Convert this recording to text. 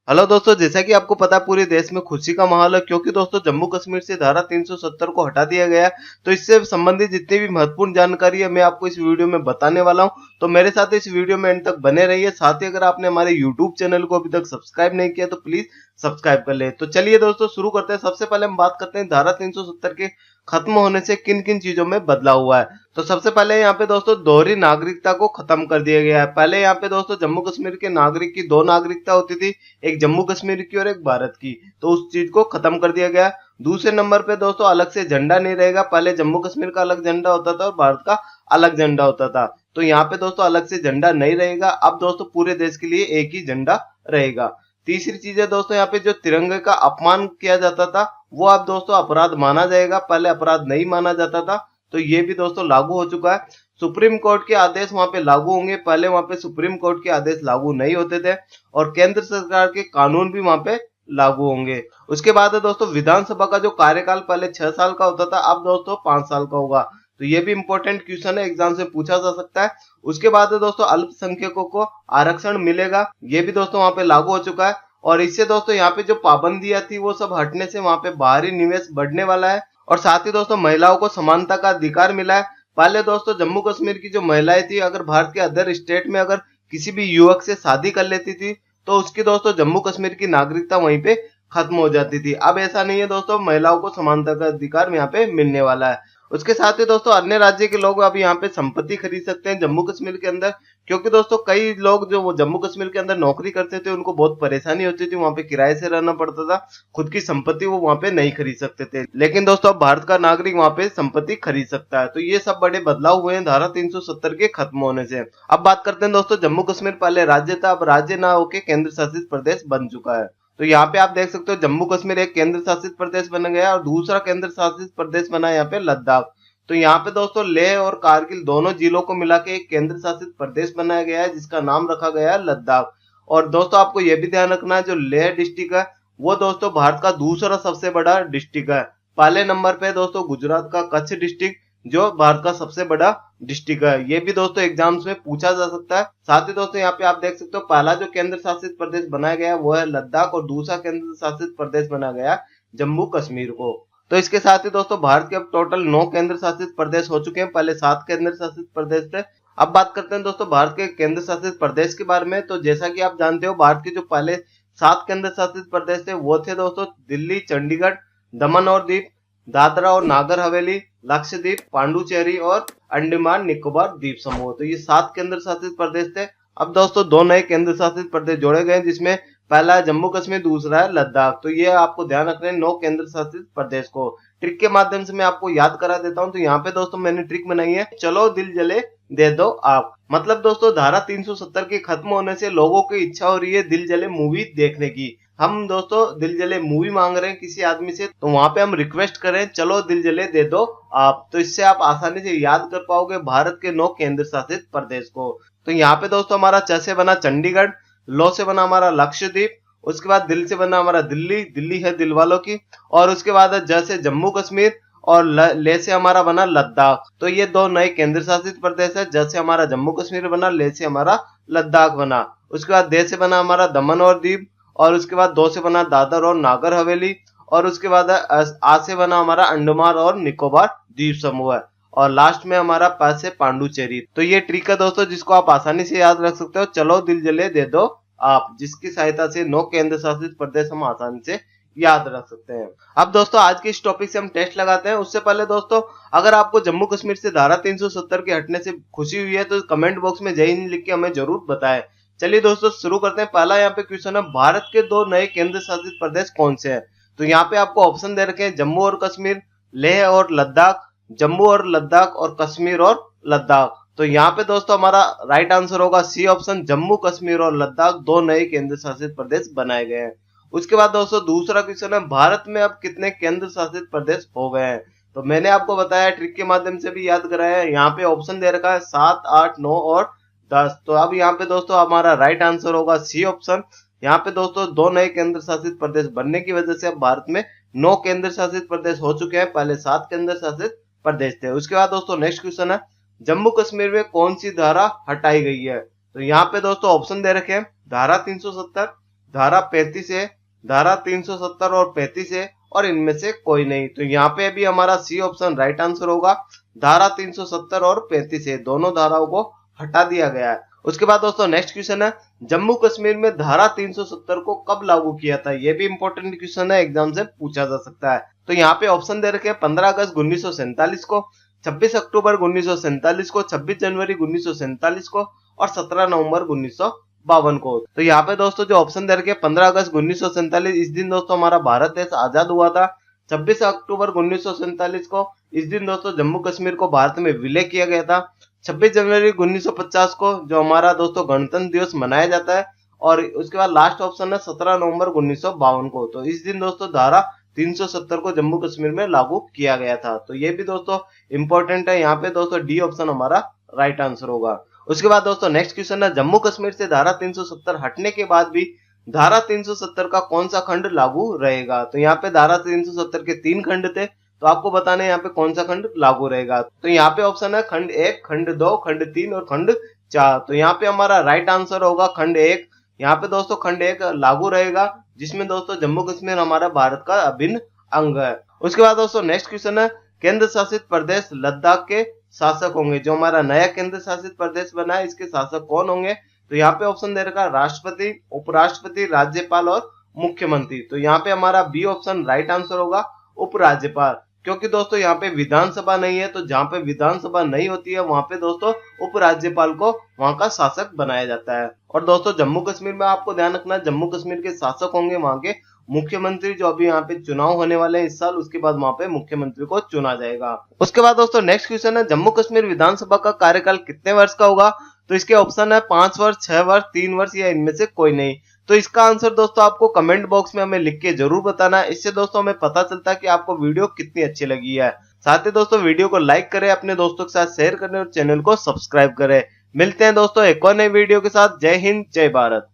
Hello दोस्तों, जैसा कि आपको पता है पूरे देश में खुशी का माहौल है क्योंकि दोस्तों जम्मू कश्मीर से धारा 370 को हटा दिया गया है। तो इससे संबंधित जितनी भी महत्वपूर्ण जानकारी है मैं आपको इस वीडियो में बताने वाला हूं। तो मेरे साथ इस वीडियो में एंड तक बने रहिए। साथ ही अगर आपने हमारे यूट्यूब चैनल को अभी तक सब्सक्राइब नहीं किया तो प्लीज सब्सक्राइब कर ले। तो चलिए दोस्तों शुरू करते हैं। सबसे पहले हम बात करते हैं धारा 370 के खत्म होने से किन किन चीजों में बदलाव हुआ है। तो सबसे पहले यहाँ पे दोस्तों दोहरी नागरिकता को खत्म कर दिया गया है। पहले यहाँ पे दोस्तों जम्मू कश्मीर के नागरिक की दो नागरिकता होती थी, एक जम्मू कश्मीर की और एक भारत की। तो उस चीज को खत्म कर दिया गया। दूसरे नंबर पे दोस्तों अलग से झंडा नहीं रहेगा। पहले जम्मू कश्मीर का अलग झंडा होता था और भारत का अलग झंडा होता था। तो यहाँ पे दोस्तों अलग से झंडा नहीं रहेगा। अब दोस्तों पूरे देश के लिए एक ही झंडा रहेगा। तीसरी चीज है दोस्तों यहाँ पे जो तिरंगे का अपमान किया जाता था वो अब दोस्तों अपराध माना जाएगा। पहले अपराध नहीं माना जाता था। तो ये भी दोस्तों लागू हो चुका है। सुप्रीम कोर्ट के आदेश वहां पे लागू होंगे। पहले वहां पे सुप्रीम कोर्ट के आदेश लागू नहीं होते थे। और केंद्र सरकार के कानून भी वहां पे लागू होंगे। उसके बाद है दोस्तों विधानसभा का जो कार्यकाल पहले 6 साल का होता था अब दोस्तों 5 साल का होगा। तो ये भी इंपॉर्टेंट क्वेश्चन है, एग्जाम से पूछा जा सकता है। उसके बाद है दोस्तों अल्पसंख्यकों को आरक्षण मिलेगा। ये भी दोस्तों वहां पे लागू हो चुका है। और इससे दोस्तों यहाँ पे जो पाबंदियां थी वो सब हटने से वहां पे बाहरी निवेश बढ़ने वाला है। और साथ ही दोस्तों महिलाओं को समानता का अधिकार मिला है। पहले दोस्तों जम्मू कश्मीर की जो महिलाएं थी अगर भारत के अदर स्टेट में अगर किसी भी युवक से शादी कर लेती थी तो उसकी दोस्तों जम्मू कश्मीर की नागरिकता वहीं पे खत्म हो जाती थी। अब ऐसा नहीं है दोस्तों, महिलाओं को समानता का अधिकार यहाँ पे मिलने वाला है। उसके साथ ही दोस्तों अन्य राज्य के लोग अब यहाँ पे संपत्ति खरीद सकते हैं जम्मू कश्मीर के अंदर। क्योंकि दोस्तों कई लोग जो वो जम्मू कश्मीर के अंदर नौकरी करते थे उनको बहुत परेशानी होती थी, वहां पे किराए से रहना पड़ता था। खुद की संपत्ति वो वहां पे नहीं खरीद सकते थे। लेकिन दोस्तों अब भारत का नागरिक वहां पे संपत्ति खरीद सकता है। तो ये सब बड़े बदलाव हुए हैं धारा 370 के खत्म होने से। अब बात करते हैं दोस्तों जम्मू कश्मीर पहले राज्य था, अब राज्य ना होके केंद्र शासित प्रदेश बन चुका है। तो यहाँ पे आप देख सकते हो जम्मू कश्मीर एक केंद्र शासित प्रदेश बन गया और दूसरा केंद्र शासित प्रदेश बना है यहाँ पे लद्दाख। तो यहाँ पे दोस्तों लेह और कारगिल दोनों जिलों को मिला के एक केंद्र शासित प्रदेश बनाया गया है जिसका नाम रखा गया है लद्दाख। और दोस्तों आपको यह भी ध्यान रखना है जो लेह डिस्ट्रिक्ट है वो दोस्तों भारत का दूसरा सबसे बड़ा डिस्ट्रिक्ट है। पहले नंबर पे दोस्तों गुजरात का कच्छ डिस्ट्रिक्ट जो भारत का सबसे बड़ा डिस्ट्रिक्ट है। ये भी दोस्तों एग्जाम्स में पूछा जा सकता है। साथ ही दोस्तों यहाँ पे आप देख सकते हो पहला जो केंद्र शासित प्रदेश बनाया गया वो है लद्दाख और दूसरा केंद्र शासित प्रदेश बनाया गया जम्मू कश्मीर को। तो इसके साथ ही दोस्तों भारत के अब टोटल 9 केंद्र शासित प्रदेश हो चुके हैं, पहले 7 केंद्र शासित प्रदेश थे। अब बात करते हैं दोस्तों भारत के केंद्र शासित प्रदेश के बारे में। तो जैसा कि आप जानते हो भारत के जो पहले 7 केंद्र शासित प्रदेश थे वो थे दोस्तों दिल्ली, चंडीगढ़, दमन और दीप, दादरा और नागर हवेली, लक्षद्वीप, पांडुचेरी और अंडमान निकोबार द्वीप समूह। तो ये 7 केंद्र शासित प्रदेश थे। अब दोस्तों 2 नए केंद्र शासित प्रदेश जोड़े गए जिसमें पहला है जम्मू कश्मीर, दूसरा है लद्दाख। तो ये आपको ध्यान रखना है 9 केंद्र शासित प्रदेश को। ट्रिक के माध्यम से मैं आपको याद करा देता हूं। तो यहाँ पे दोस्तों मैंने ट्रिक बनाई है, चलो दिल जले दे दो आप। मतलब दोस्तों धारा 370 के खत्म होने से लोगों की इच्छा हो रही है दिल जले मूवी देखने की। हम दोस्तों दिल जले मूवी मांग रहे हैं किसी आदमी से, तो वहां पे हम रिक्वेस्ट करें चलो दिल जले दे दो आप। तो इससे आप आसानी से याद कर पाओगे भारत के 9 केंद्र शासित प्रदेश को। तो यहाँ पे दोस्तों हमारा च से बना चंडीगढ़, लो से बना हमारा लक्षद्वीप, उसके बाद दिल से बना हमारा दिल्ली, दिल्ली है दिल वालों की, और उसके बाद है ज से जम्मू कश्मीर और ले से हमारा बना लद्दाख। तो ये 2 नए केंद्र शासित प्रदेश है, ज से हमारा जम्मू कश्मीर बना, ले से हमारा लद्दाख बना। उसके बाद दे से बना हमारा दमन और दीव, और उसके बाद 2 से बना दादर और नागर हवेली, और उसके बाद आ से बना हमारा अंडमान और निकोबार द्वीप समूह है, और लास्ट में हमारा प से पांडुचेरी। तो ये ट्रिक है दोस्तों जिसको आप आसानी से याद रख सकते हो, चलो दिल जले दे दो आप, जिसकी सहायता से 9 केंद्र शासित प्रदेश हम आसानी से याद रख सकते हैं। अब दोस्तों आज के इस टॉपिक से हम टेस्ट लगाते हैं। उससे पहले दोस्तों अगर आपको जम्मू कश्मीर से धारा 370 के हटने से खुशी हुई है तो कमेंट बॉक्स में जय हिंद लिख के हमें जरूर बताएं। चलिए दोस्तों शुरू करते हैं। पहला यहाँ पे क्वेश्चन है, भारत के 2 नए केंद्र शासित प्रदेश कौन से हैं? तो यहाँ पे आपको ऑप्शन दे रखे हैं जम्मू और कश्मीर, लेह और लद्दाख, जम्मू और लद्दाख, और कश्मीर और लद्दाख। तो यहाँ पे दोस्तों हमारा राइट आंसर होगा सी ऑप्शन, जम्मू कश्मीर और लद्दाख 2 नए केंद्र शासित प्रदेश बनाए गए हैं। उसके बाद दोस्तों दूसरा क्वेश्चन है, भारत में अब कितने केंद्र शासित प्रदेश हो गए हैं? तो मैंने आपको बताया ट्रिक के माध्यम से भी याद कराया है। यहाँ पे ऑप्शन दे रखा है 7, 8, 9 और 10। तो अब यहाँ पे दोस्तों हमारा राइट आंसर होगा सी ऑप्शन। यहाँ पे दोस्तों 2 नए केंद्र शासित प्रदेश बनने की वजह से अब भारत में 9 केंद्र शासित प्रदेश हो चुके हैं, पहले 7 केंद्र शासित प्रदेश थे। उसके बाद दोस्तों नेक्स्ट क्वेश्चन है, जम्मू कश्मीर में कौन सी धारा हटाई गई है? तो यहाँ पे दोस्तों ऑप्शन दे रखे हैं धारा 370, धारा 35 है, धारा 370 और 35 है और इनमें से कोई नहीं। तो यहाँ पे अभी हमारा सी ऑप्शन राइट आंसर होगा। धारा 370 और 35 है, दोनों धाराओं को हटा दिया गया है। उसके बाद दोस्तों नेक्स्ट क्वेश्चन है, जम्मू कश्मीर में धारा 370 को कब लागू किया था? ये भी इंपॉर्टेंट क्वेश्चन है, एग्जाम से पूछा जा सकता है। तो यहाँ पे ऑप्शन दे रखे हैं 15 अगस्त 1947 को, 26 अक्टूबर 1947 को, 26 जनवरी 1947 को और 17 नवंबर 1952 को। तो यहाँ पे दोस्तों जो ऑप्शन दे रखे हैं 15 अगस्त 1947, इस दिन दोस्तों हमारा भारत देश आजाद हुआ था। 26 अक्टूबर 1947 को, इस दिन दोस्तों जम्मू कश्मीर को भारत में विलय किया गया था। 26 जनवरी 1950 को जो हमारा दोस्तों गणतंत्र दिवस मनाया जाता है। और उसके बाद लास्ट ऑप्शन है 17 नवंबर 1952 को। तो इस दिन दोस्तों धारा 370 को जम्मू कश्मीर में लागू किया गया था। तो ये भी दोस्तों इंपॉर्टेंट है। यहाँ पे दोस्तों डी ऑप्शन हमारा राइट आंसर होगा। उसके बाद दोस्तों नेक्स्ट क्वेश्चन है, जम्मू कश्मीर से धारा 370 हटने के बाद भी धारा 370 का कौन सा खंड लागू रहेगा? तो यहाँ पे धारा 370 के 3 खंड थे, तो आपको बताना है यहाँ पे कौन सा खंड लागू रहेगा। तो यहाँ पे ऑप्शन है खंड 1, खंड 2, खंड 3 और खंड 4। तो यहाँ पे हमारा राइट आंसर होगा खंड 1। यहाँ पे दोस्तों खंड 1 लागू रहेगा, जिसमें दोस्तों जम्मू कश्मीर हमारा भारत का अभिन्न अंग है। उसके बाद दोस्तों नेक्स्ट क्वेश्चन है, केंद्र शासित प्रदेश लद्दाख के शासक होंगे, जो हमारा नया केंद्र शासित प्रदेश बना है इसके शासक कौन होंगे? तो यहाँ पे ऑप्शन दे रखा राष्ट्रपति, उपराष्ट्रपति, राज्यपाल और मुख्यमंत्री। तो यहाँ पे हमारा बी ऑप्शन राइट आंसर होगा, उपराज्यपाल। क्योंकि दोस्तों यहाँ पे विधानसभा नहीं है, तो जहाँ पे विधानसभा नहीं होती है वहां पे दोस्तों उपराज्यपाल को वहां का शासक बनाया जाता है। और दोस्तों जम्मू कश्मीर में आपको ध्यान रखना, जम्मू कश्मीर के शासक होंगे वहां के मुख्यमंत्री, जो अभी यहाँ पे चुनाव होने वाले हैं इस साल, उसके बाद वहां पे मुख्यमंत्री को चुना जाएगा। उसके बाद दोस्तों नेक्स्ट क्वेश्चन है, जम्मू कश्मीर विधानसभा का कार्यकाल कितने वर्ष का होगा? तो इसके ऑप्शन है 5 वर्ष, 6 वर्ष, 3 वर्ष या इनमें से कोई नहीं। तो इसका आंसर दोस्तों आपको कमेंट बॉक्स में हमें लिख के जरूर बताना है। इससे दोस्तों हमें पता चलता है कि आपको वीडियो कितनी अच्छी लगी है। साथ ही दोस्तों वीडियो को लाइक करें, अपने दोस्तों के साथ शेयर करें और चैनल को सब्सक्राइब करें। मिलते हैं दोस्तों एक और नई वीडियो के साथ। जय हिंद, जय भारत।